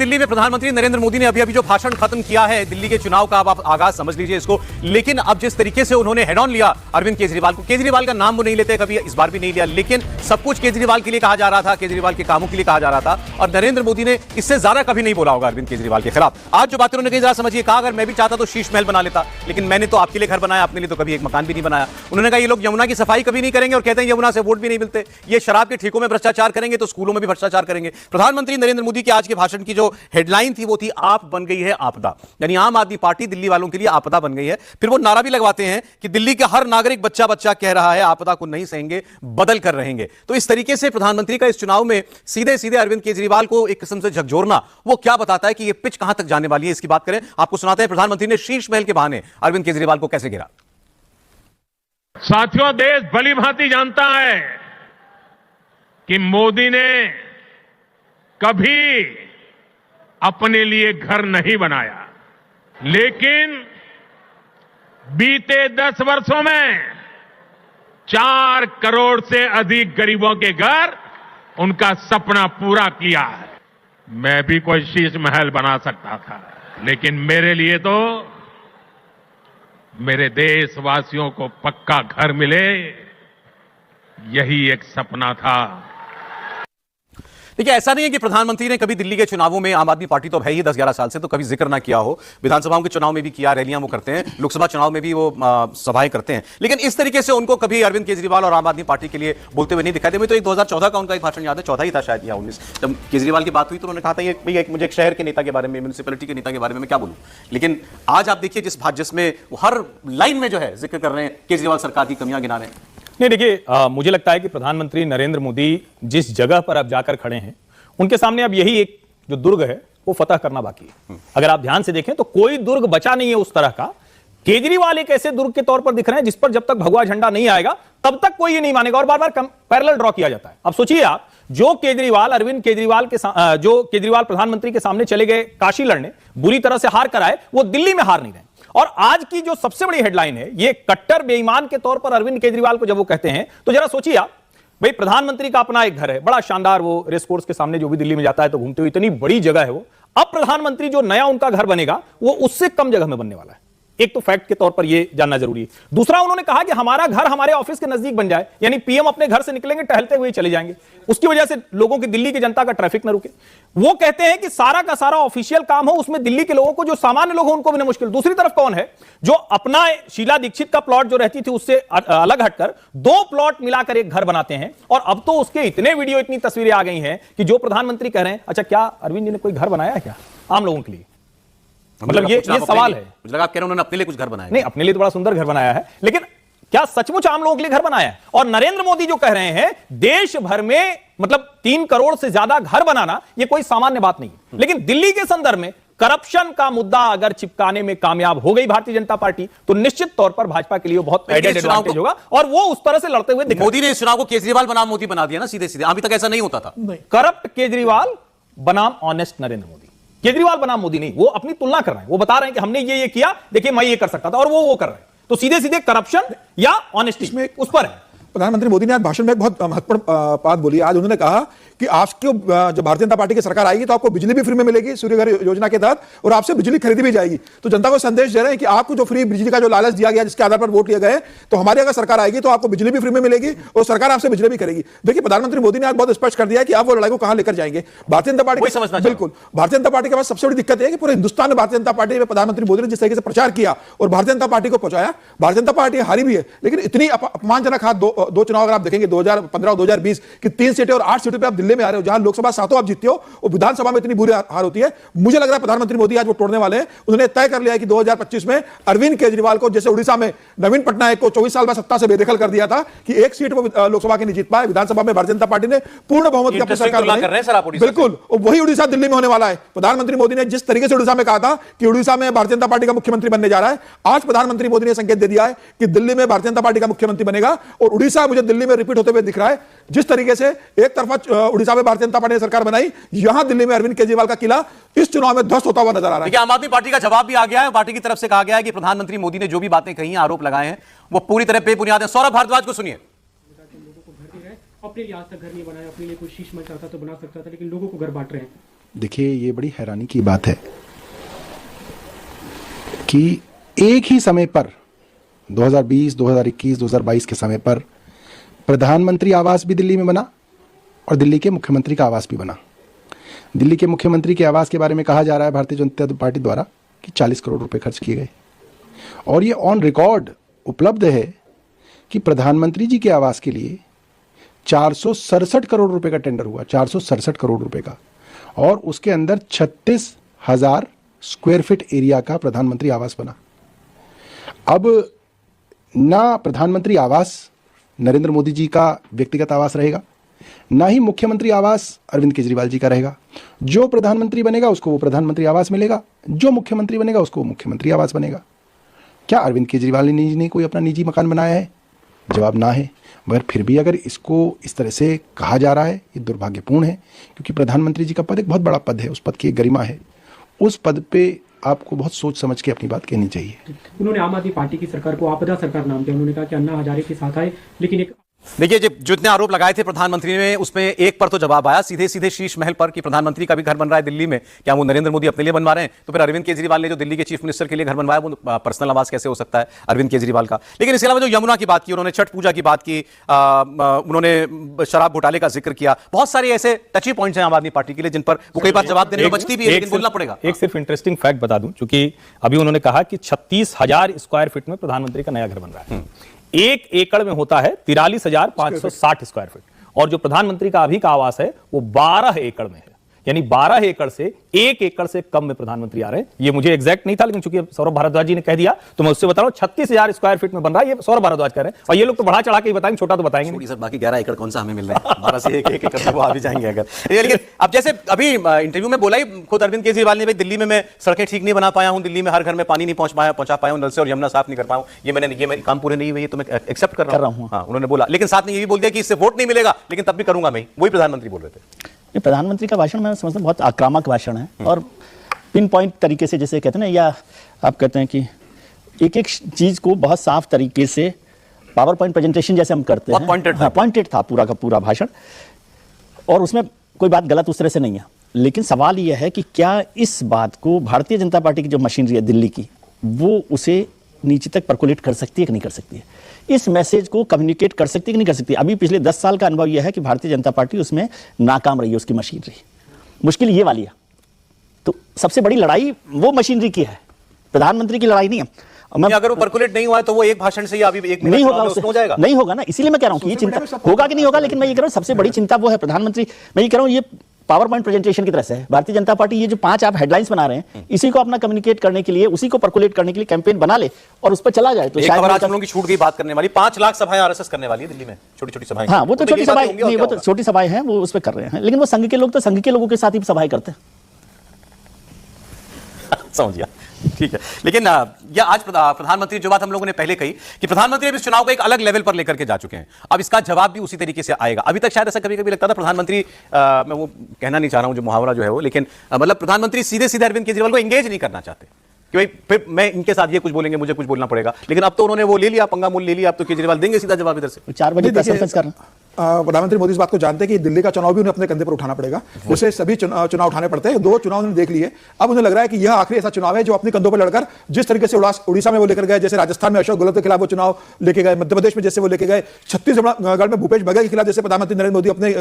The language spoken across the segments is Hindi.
दिल्ली में प्रधानमंत्री नरेंद्र मोदी ने अभी जो भाषण खत्म किया है दिल्ली के चुनाव का, अब आप आगाज समझ लीजिए इसको। लेकिन अब जिस तरीके से उन्होंने हेड ऑन लिया अरविंद केजरीवाल को, केजरीवाल का नाम वो नहीं लेते कभी, इस बार भी नहीं लिया, लेकिन सब कुछ केजरीवाल के लिए कहा जा रहा था, केजरीवाल के कामों के लिए कहा जा रहा था, और नरेंद्र मोदी ने इससे ज्यादा कभी नहीं बोला होगा अरविंद केजरीवाल के खिलाफ। आज जो बातें उन्होंने कही जरा समझिए। कहा अगर मैं भी चाहता तो शीश महल बना लेता, लेकिन मैंने तो आपके लिए घर बनाया, अपने लिए तो कभी एक मकान भी नहीं बनाया। उन्होंने कहा ये लोग यमुना की सफाई कभी नहीं करेंगे और कहते हैं यमुना से वोट भी नहीं मिलते, ये शराब के ठेकों में भ्रष्टाचार करेंगे तो स्कूलों में भी भ्रष्टाचार करेंगे। प्रधानमंत्री नरेंद्र मोदी के आज के भाषण की जो हेडलाइन थी वो थी आप बन गई है आपदा, यानी आम आदमी पार्टी दिल्ली वालों के लिए आपदा बन गई है। फिर वो नारा भी लगवाते हैं कि दिल्ली का हर नागरिक बच्चा बच्चा कह रहा है आपदा को नहीं सहेंगे, बदल कर रहेंगे। तो इस तरीके से प्रधानमंत्री का इस चुनाव में सीधे सीधे अरविंद केजरीवाल को एक किस्म से झकझोरना, वो क्या बताता है कि ये पिच कहां तक जाने वाली है, इसकी बात करें। आपको सुनाते हैं प्रधानमंत्री ने शीश महल के बहाने अरविंद केजरीवाल को कैसे गिरा। साथियों, देश भली भांति जानता है कि मोदी ने कभी अपने लिए घर नहीं बनाया, लेकिन बीते 10 वर्षों में 4 करोड़ से अधिक गरीबों के घर उनका सपना पूरा किया है। मैं भी कोई शीश महल बना सकता था, लेकिन मेरे लिए तो मेरे देशवासियों को पक्का घर मिले, यही एक सपना था। देखिए, ऐसा नहीं है कि प्रधानमंत्री ने कभी दिल्ली के चुनावों में, आम आदमी पार्टी तो है ही 10-11 साल से, तो कभी जिक्र ना किया हो। विधानसभाओं के चुनाव में भी किया, रैलियां वो करते हैं, लोकसभा चुनाव में भी वो सभाएं करते हैं, लेकिन इस तरीके से उनको कभी अरविंद केजरीवाल और आम आदमी पार्टी के लिए बोलते हुए नहीं दिखाई दे। मुझे तो एक 2014 का उनका एक भाषण याद है, 14 ही था शायद या 19, जब केजरीवाल की बात हुई तो उन्होंने कहा था ये मुझे एक शहर के नेता के बारे में, म्यूनिसिपैलिटी के नेता के बारे में मैं क्या बोलूं। लेकिन आज आप देखिए जिसमें वो हर लाइन में जो है जिक्र कर रहे हैं, केजरीवाल सरकार की कमियां गिना रहे हैं। नहीं, देखिए, मुझे लगता है कि प्रधानमंत्री नरेंद्र मोदी जिस जगह पर अब जाकर खड़े हैं, उनके सामने अब यही एक जो दुर्ग है वो फतह करना बाकी है। अगर आप ध्यान से देखें तो कोई दुर्ग बचा नहीं है उस तरह का। केजरीवाल एक ऐसे दुर्ग के तौर पर दिख रहे हैं जिस पर जब तक भगवा झंडा नहीं आएगा तब तक कोई ये नहीं मानेगा, और बार बार पैरेलल ड्रॉ किया जाता है। अब सोचिए आप, जो केजरीवाल प्रधानमंत्री के सामने चले गए काशी लड़ने, बुरी तरह से हार कर आए, वो दिल्ली में हार नहीं रहे। और आज की जो सबसे बड़ी हेडलाइन है, ये कट्टर बेईमान के तौर पर अरविंद केजरीवाल को जब वो कहते हैं, तो जरा सोचिए आप, भाई प्रधानमंत्री का अपना एक घर है, बड़ा शानदार, वो रेस कोर्स के सामने जो भी दिल्ली में जाता है तो घूमते हुए, इतनी बड़ी जगह है वो। अब प्रधानमंत्री जो नया उनका घर बनेगा वो उससे कम जगह में बनने वाला है। एक तो फैक्ट के तौर पर यह जानना जरूरी है। दूसरा, उन्होंने कहा कि हमारा घर हमारे ऑफिस के नजदीक बन जाए, यानी पीएम अपने घर से निकलेंगे, टहलते हुए चले जाएंगे, उसकी वजह से लोगों की, दिल्ली की जनता का ट्रैफिक न रुके। वो कहते हैं कि सारा का सारा ऑफिशियल काम हो, उसमें दिल्ली के लोगों को, जो सामान्य लोग हो, उनको भी न मुश्किल। दूसरी तरफ कौन है जो अपना शीला दीक्षित का प्लॉट जो रहती थी उससे अलग हटकर 2 प्लॉट मिलाकर एक घर बनाते हैं, और अब तो उसके इतने वीडियो, इतनी तस्वीरें आ गई हैं कि जो प्रधानमंत्री कह रहे हैं, अच्छा क्या अरविंद जी ने कोई घर बनाया है क्या आम लोगों के लिए? मतलब ये सवाल है। मुझे लगा आप कह रहे हैं उन्होंने अपने लिए कुछ घर बनाया। नहीं, अपने लिए तो बड़ा सुंदर घर बनाया है, लेकिन क्या सचमुच आम लोगों के लिए घर बनाया है? और नरेंद्र मोदी जो कह रहे हैं देश भर में मतलब 3 करोड़ से ज्यादा घर बनाना, ये कोई सामान्य बात नहीं है। लेकिन दिल्ली के संदर्भ में करप्शन का मुद्दा अगर चिपकाने में कामयाब हो गई भारतीय जनता पार्टी, तो निश्चित तौर पर भाजपा के लिए बहुत एडेड एडवांटेज होगा, और वो उस तरह से लड़ते हुए दिखे। मोदी ने इस चुनाव को केजरीवाल बनाम मोदी बना दिया ना सीधे सीधे, अभी तक ऐसा नहीं होता था। करप्ट केजरीवाल बनाम ऑनेस्ट नरेंद्र मोदी। केजरीवाल बनाम मोदी नहीं, वो अपनी तुलना कर रहे हैं, वो बता रहे हैं कि हमने ये किया, देखिए मैं ये कर सकता था, और वो कर रहे हैं। तो सीधे सीधे करप्शन या ऑनेस्टी में उस पर है। प्रधानमंत्री मोदी ने आज भाषण में एक बहुत महत्वपूर्ण बात बोली। आज उन्होंने कहा कि आपको जब भारतीय जनता पार्टी की सरकार आएगी तो आपको बिजली भी फ्री में मिलेगी सूर्य घर योजना के तहत, और आपसे बिजली खरीदी भी जाएगी। तो जनता को संदेश दे रहे हैं कि आपको जो फ्री बिजली का जो लालच दिया गया, जिसके आधार पर वोट लिए गए, तो हमारी अगर सरकार आएगी तो आपको बिजली भी फ्री में मिलेगी और सरकार आपसे बिजली भी करेगी। देखिए, प्रधानमंत्री मोदी ने आज बहुत स्पष्ट कर दिया कि आप वो लड़ाई को कहां लेकर जाएंगे। भारतीय जनता पार्टी बिल्कुल, भारतीय जनता पार्टी के पास सबसे बड़ी दिक्कत है कि पूरे हिंदुस्तान में भारतीय जनता पार्टी में प्रधानमंत्री मोदी ने जिस तरीके से प्रचार किया और भारतीय जनता पार्टी को पहुंचाया, भारतीय जनता पार्टी हारी भी है, लेकिन इतनी अपमानजनक हार दो चुनाव अगर आप देखेंगे 2015 और 2020 की 3 सीटें और 8 सीटों पे आप दिल्ली में आ रहे हो, जहां लोकसभा 7 आप जीतते हो और विधानसभा में इतनी बुरी हार होती है। मुझे लग रहा है प्रधानमंत्री मोदी आज वो तोड़ने वाले हैं। उन्होंने तय कर लिया है कि 2025 में अरविंद केजरीवाल को, जैसे उड़ीसा में नवीन पटनायक को 24 साल में सत्ता से बेदखल कर दिया था कि एक सीट वो लोकसभा की नहीं जीत पाए, विधानसभा में भारतीय जनता पार्टी ने पूर्ण बहुमत की अपनी सरकार बनाई। बिल्कुल, वही उड़ीसा दिल्ली में होने वाला है। प्रधानमंत्री मोदी ने जिस तरीके से उड़ीसा में कहा था कि उड़ीसा में भारतीय जनता पार्टी का मुख्यमंत्री बनने जा रहा है, आज प्रधानमंत्री मोदी ने संकेत दे दिया है कि दिल्ली में भारतीय जनता पार्टी का मुख्यमंत्री बनेगा, और उड़ीसा मुझे दिल्ली में रिपीट होते हुए दिख रहा है। जिस तरीके से एक तरफा उड़ीसा में भारतीय जनता पार्टी ने सरकार बनाई, यहां दिल्ली में अरविंद केजरीवाल का किला इस चुनाव में ध्वस्त होता हुआ नजर आ रहा है। आम आदमी पार्टी का जवाब भी आ गया है। पार्टी की तरफ से कहा गया है कि प्रधानमंत्री मोदी ने जो भी बातें कही, आरोप लगाए हैं, वो पूरी तरह बेबुनियाद है। सौरभ भारद्वाज को सुनिए। अपने लिए आज तक घर नहीं बनाया, अपने लिए कोई शीश महल चाहता तो बना सकता था, लेकिन लोगों को घर बांट रहे हैं। देखिए, ये बड़ी हैरानी की बात है कि एक ही समय पर 2020, 2021, 2022 के समय पर प्रधानमंत्री आवास भी दिल्ली में बना और दिल्ली के मुख्यमंत्री का आवास भी बना। दिल्ली के मुख्यमंत्री के आवास के बारे में कहा जा रहा है भारतीय जनता पार्टी द्वारा कि 40 करोड़ रुपए खर्च किए गए, और ये ऑन रिकॉर्ड उपलब्ध है कि प्रधानमंत्री जी के आवास के लिए 467 करोड़ रुपए का टेंडर हुआ, 467 करोड़ रुपए का, और उसके अंदर 36,000 स्क्वायर फीट एरिया का प्रधानमंत्री आवास बना। अब ना प्रधानमंत्री आवास नरेंद्र मोदी जी का व्यक्तिगत आवास रहेगा, ना ही मुख्यमंत्री आवास अरविंद केजरीवाल जी का रहेगा। जो प्रधानमंत्री बनेगा उसको वो प्रधानमंत्री आवास मिलेगा, जो मुख्यमंत्री बनेगा उसको मुख्यमंत्री आवास बनेगा। क्या अरविंद केजरीवाल ने कोई अपना निजी मकान बनाया है? जवाब ना है। मगर फिर भी अगर इसको इस तरह से कहा जा रहा है, ये दुर्भाग्यपूर्ण है, क्योंकि प्रधानमंत्री जी का पद एक बहुत बड़ा पद है, उस पद की एक गरिमा है। उस पद पे आपको बहुत सोच समझ के अपनी बात कहनी चाहिए। उन्होंने आम आदमी पार्टी की सरकार को आपदा सरकार नाम दिया। उन्होंने कहा कि अन्ना हजारे के साथ आए, लेकिन एक देखिए जो इतने आरोप लगाए थे प्रधानमंत्री ने, उसमें एक पर तो जवाब आया सीधे सीधे शीश महल पर कि प्रधानमंत्री का भी घर बन रहा है दिल्ली में। क्या वो नरेंद्र मोदी अपने लिए बनवा रहे हैं? तो फिर अरविंद केजरीवाल ने जो दिल्ली के चीफ मिनिस्टर के लिए घर बनवाया वो पर्सनल आवास कैसे हो सकता है अरविंद केजरीवाल का? लेकिन इसके अलावा जो यमुना की बात की उन्होंने, छठ पूजा की बात की, उन्होंने शराब घोटाले का जिक्र किया। बहुत सारे ऐसे टची पॉइंट्स हैं आम आदमी पार्टी के लिए जिन पर वो कई बार जवाब देने में बचती भी है, लेकिन बोलना पड़ेगा। एक सिर्फ इंटरेस्टिंग फैक्ट बता दूं, क्योंकि अभी उन्होंने कहा कि 36,000 स्क्वायर फीट में प्रधानमंत्री का नया घर बन रहा है। 1 एकड़ में होता है 43,560 स्क्वायर फीट, और जो प्रधानमंत्री का अभी का आवास है वो 12 एकड़ में है। यानी 12 एकड़ से 1 एकड़ से कम में प्रधानमंत्री आ रहे हैं। ये मुझे एग्जैक्ट नहीं था, लेकिन चूंकि सौरभ भारद्वाज जी ने कह दिया तो मैं उससे बता रहा हूं 36,000 स्क्वायर फीट में बन रहा है। ये सौरभ भारद्वाज कह रहे हैं, और ये लोग तो बढ़ा चढ़ा के ही बताएंगे, छोटा तो बताएंगे नहीं। सर बाकी 11 एकड़ कौन सा हमें मिल रहा है? 12 से 1 एकड़ तक वो आ भी जाएंगे अगर। लेकिन अब जैसे अभी इंटरव्यू में बोला ही खुद अरविंद केजरीवाल ने, भाई दिल्ली में मैं सड़कें ठीक नहीं बना पाया हूं, दिल्ली में हर घर में पानी नहीं पहुंचा पाया हूं, नल से और यमुना साफ नहीं कर पाया हूं, ये मेरे काम पूरे नहीं हुए, तो मैं एक्सेप्ट कर रहा हूं। हाँ, उन्होंने बोला, लेकिन साथ में ये भी बोल दिया कि इससे वोट नहीं मिलेगा, लेकिन तब भी करूंगा मैं। वही प्रधानमंत्री बोल रहे थे। ये प्रधानमंत्री का भाषण मैं समझता हूँ बहुत आक्रामक भाषण है, और पिन पॉइंट तरीके से, जैसे कहते हैं ना, या आप कहते हैं कि एक एक चीज को बहुत साफ तरीके से पावर पॉइंट प्रेजेंटेशन जैसे हम करते हैं, पॉइंटेड था पूरा का पूरा भाषण, और उसमें कोई बात गलत उस तरह से नहीं है। लेकिन सवाल यह है कि क्या इस बात को भारतीय जनता पार्टी की जो मशीनरी है दिल्ली की, वो उसे नीचे तक पर्कुलेट कर सकती है कि नहीं कर सकती है? इस मैसेज को कम्युनिकेट कर सकती है कि नहीं कर सकती? अभी पिछले 10 साल का अनुभव यह है कि भारतीय जनता पार्टी उसमें नाकाम रही है, उसकी मशीनरी। मुश्किल ये वाली है। तो सबसे बड़ी लड़ाई वो मशीनरी की है, प्रधानमंत्री की लड़ाई नहीं है। अगर वो पर्कुलेट नहीं हुआ है तो वो एक भाषण से ही अभी एक नहीं होगा, उसमें हो जाएगा, नहीं होगा ना। इसीलिए मैं कह रहा हूं कि ये चिंता होगा कि नहीं होगा, लेकिन मैं ये कह रहा हूं सबसे बड़ी चिंता वो है प्रधानमंत्री। मैं ये कह रहा हूं ये पावर पॉइंट प्रेजेंटेशन की तरह से है। भारतीय जनता पार्टी ये जो 5 आप हेडलाइंस बना रहे हैं, इसी को अपना कम्युनिकेट करने के लिए, उसी को पर्कुलेट करने के लिए कैंपेन बना ले और उस पर चला जाए। तो शायद आज हम लोगों की छूट गई बात करने वाली, 5 लाख सभाएं आरएसएस करने वाली है दिल्ली में, छोटी-छोटी सभाएं। हाँ, वो तो छोटी सभाएं नहीं, वो तो छोटी सभाएं हैं, वो उस पर कर रहे हैं। लेकिन वो संघ के लोग तो संघ के लोगों के साथ ही सभाएं करते हैं। समझिया, ठीक है। लेकिन यह आज प्रधानमंत्री, जो बात हम लोगों ने पहले कही कि प्रधानमंत्री अब इस चुनाव को एक अलग लेवल पर लेकर के जा चुके हैं, अब इसका जवाब भी उसी तरीके से आएगा। अभी तक शायद ऐसा कभी कभी लगता था प्रधानमंत्री, मैं वो कहना नहीं चाह रहा हूं जो मुहावरा जो है वो, लेकिन मतलब प्रधानमंत्री सीधे सीधे अरविंद केजरीवाल को एंगेज नहीं करना चाहते कि भाई फिर मैं इनके साथ ये कुछ बोलेंगे, मुझे कुछ बोलना पड़ेगा। लेकिन अब तो उन्होंने वो ले लिया, पंगा मूल ले लिया, अब तो केजरीवाल देंगे सीधा जवाब इधर से। 4 बजे प्रेस कॉन्फ्रेंस कर रहे हैं। प्रधानमंत्री मोदी इस बात को जानते हैं कि दिल्ली का चुनाव भी उन्हें अपने कंधे पर उठाना पड़ेगा, जैसे सभी चुनाव उठाने पड़ते हैं। 2 चुनाव उन्होंने देख लिए, अब उन्हें लग रहा है कि यह आखिरी ऐसा चुनाव है जो अपने कंधों पर लड़कर, जिस तरीके से उड़ीसा में वो लेकर गए, जैसे राजस्थान में अशोक गहलोत के खिलाफ वो चुनाव लेके गए, मध्य प्रदेश में जैसे वो लेके गए, छत्तीसगढ़ में भूपेश बघेल के खिलाफ जैसे प्रधानमंत्री नरेंद्र मोदी अपने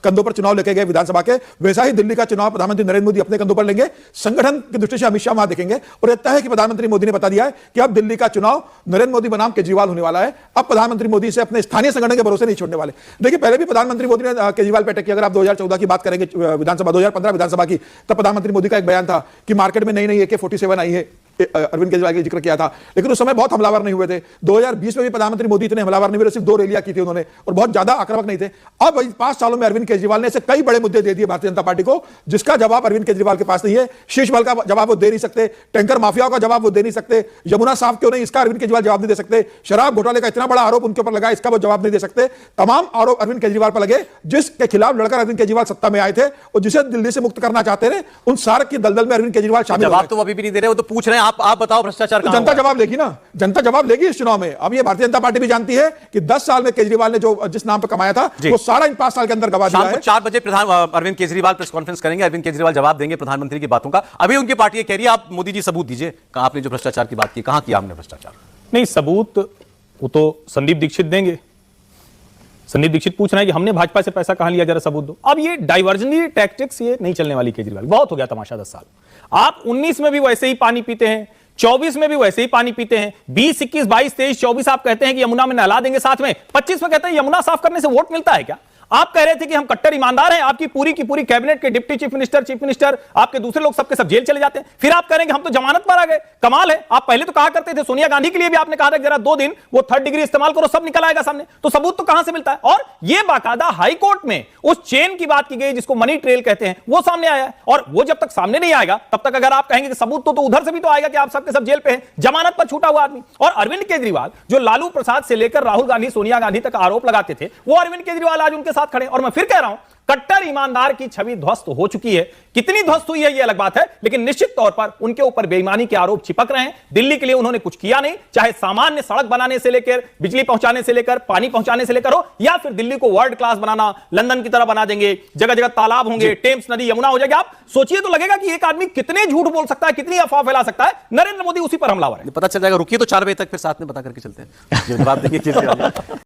कंधों पर चुनाव लेके गए विधानसभा के, वैसा ही दिल्ली का चुनाव प्रधानमंत्री नरेंद्र मोदी अपने कंधों पर लेंगे। संगठन की दृष्टि से अमित शाह वहां देखेंगे, और लगता है कि प्रधानमंत्री मोदी ने बता दिया है कि अब दिल्ली का चुनाव नरेंद्र मोदी बनाम केजरीवाल होने वाला है। अब प्रधानमंत्री मोदी से अपने स्थानीय संगठन के भरोसे नहीं छोड़ने वाले। देखिए, पहले भी प्रधानमंत्री मोदी ने केजरीवाल पे अटैक किया। अगर आप 2014 की बात करेंगे, विधानसभा 2015 विधानसभा की, तब प्रधानमंत्री मोदी का एक बयान था कि मार्केट में नई AK-47 आई है, अरविंद केजरीवाल का जिक्र किया था, लेकिन उस समय बहुत हमलावर नहीं हुए थे। 2020 में भी प्रधानमंत्री मोदी इतने हमलावर नहीं हुए, सिर्फ 2 रैलियां की थी उन्होंने, और बहुत ज्यादा आक्रामक नहीं थे। अब 5 सालों में अरविंद केजरीवाल ने ऐसे कई बड़े मुद्दे दे दिए भारतीय जनता पार्टी को, जिसका जवाब अरविंद केजरीवाल के पास नहीं है। शीश महल का जवाब वो दे नहीं सकते, टैंकर माफिया का जवाब वो दे नहीं सकते, यमुना साफ क्यों नहीं, इसका अरविंद केजरीवाल जवाब नहीं दे सकते, शराब घोटाले का इतना बड़ा आरोप उनके ऊपर लगा, इसका वो जवाब नहीं दे सकते। तमाम आरोप अरविंद केजरीवाल पर लगे, जिसके खिलाफ लड़कर अरविंद केजरीवाल सत्ता में आए थे और जिसे दिल्ली से मुक्त करना चाहते थे, उन सारे की दलदल में अरविंद केजरीवाल शामिल। जवाब तो अभी भी नहीं दे रहे, वो तो पूछ रहे हैं आप बताओ भ्रष्टाचार तो कहां जनता हुआ है? जवाब देगी ना, जनता जवाब देगी इस चुनाव में। अब ये भारतीय जनता पार्टी भी जानती है कि 10 साल में केजरीवाल ने जो जिस नाम पर कमाया था जी। वो सारा इन 5 साल के अंदर गवा दिया शाम को है। 4 बजे अरविंद केजरीवाल प्रेस कॉन्फ्रेंस करेंगे। अरविंद केजरीवाल जवाब देंगे प्रधानमंत्री की बातों का। अभी उनकी पार्टी ये कह रही है, आप मोदी जी सबूत दीजिए, आपने जो भ्रष्टाचार की बात की, कहां किया हमने भ्रष्टाचार? नहीं, सबूत वो तो संदीप दीक्षित देंगे। संदीप दीक्षित पूछ रहे हैं कि हमने भाजपा से पैसा कहां लिया, जरा सबूत दो। अब ये डाइवर्जनरी टैक्टिक्स ये नहीं चलने वाली केजरीवाल, बहुत हो गया तमाशा 10 साल। आप 19 में भी वैसे ही पानी पीते हैं, 24 में भी वैसे ही पानी पीते हैं, 20, 21, 22, 23, 24 आप कहते हैं कि यमुना में नहला देंगे साथ में, 25 में कहते हैं यमुना साफ करने से वोट मिलता है क्या? आप कह रहे थे कि हम कट्टर ईमानदार हैं, आपकी पूरी की पूरी कैबिनेट के डिप्टी चीफ मिनिस्टर, आपके दूसरे लोग सबके सब जेल चले जाते हैं, फिर आप कह रहे हैं कि हम तो जमानत पर आ गए। कमाल है। आप पहले तो कहा करते थे, सोनिया गांधी के लिए भी आपने कहा था जरा 2 दिन वो 3rd डिग्री इस्तेमाल करो, सब निकल आएगा सामने। तो सबूत तो कहां से मिलता है? और यह बाकायदा हाई कोर्ट में उस चेन की बात की गई जिसको मनी ट्रेल कहते हैं, वो सामने आया है। और वो जब तक सामने नहीं आएगा तब तक अगर आप कहेंगे कि सबूत तो उधर से भी तो आएगा कि आप सबके सब जेल पे हैं, जमानत पर छूटा हुआ आदमी। और अरविंद केजरीवाल जो लालू प्रसाद से लेकर राहुल गांधी, सोनिया गांधी तक आरोप लगाते थे, वो अरविंद केजरीवाल आज उनके साथ खड़े। और मैं फिर कह रहा हूं, कट्टर ईमानदार की छवि ध्वस्त हो चुकी है। कितनी ध्वस्त हुई है यह अलग बात है, लेकिन निश्चित तौर पर उनके ऊपर बेईमानी के आरोप चिपक रहे हैं। दिल्ली के लिए उन्होंने कुछ किया नहीं, चाहे सामान्य सड़क बनाने से लेकर, बिजली पहुंचाने से लेकर, पानी पहुंचाने से लेकर हो, या फिर दिल्ली को वर्ल्ड क्लास बनाना, लंदन की तरह बना देंगे, जगह जगह तालाब होंगे, टेम्स नदी, यमुना हो जाएगी। आप सोचिए तो लगेगा कि एक आदमी कितने झूठ बोल सकता है, कितनी अफवाह फैला सकता है। नरेंद्र मोदी उसी पर हमलावर है। पता चल जाएगा। रुकिए तो 4 बजे तक फिर साथ में पता करके चलते हैं, जवाब देंगे केजरीवाल।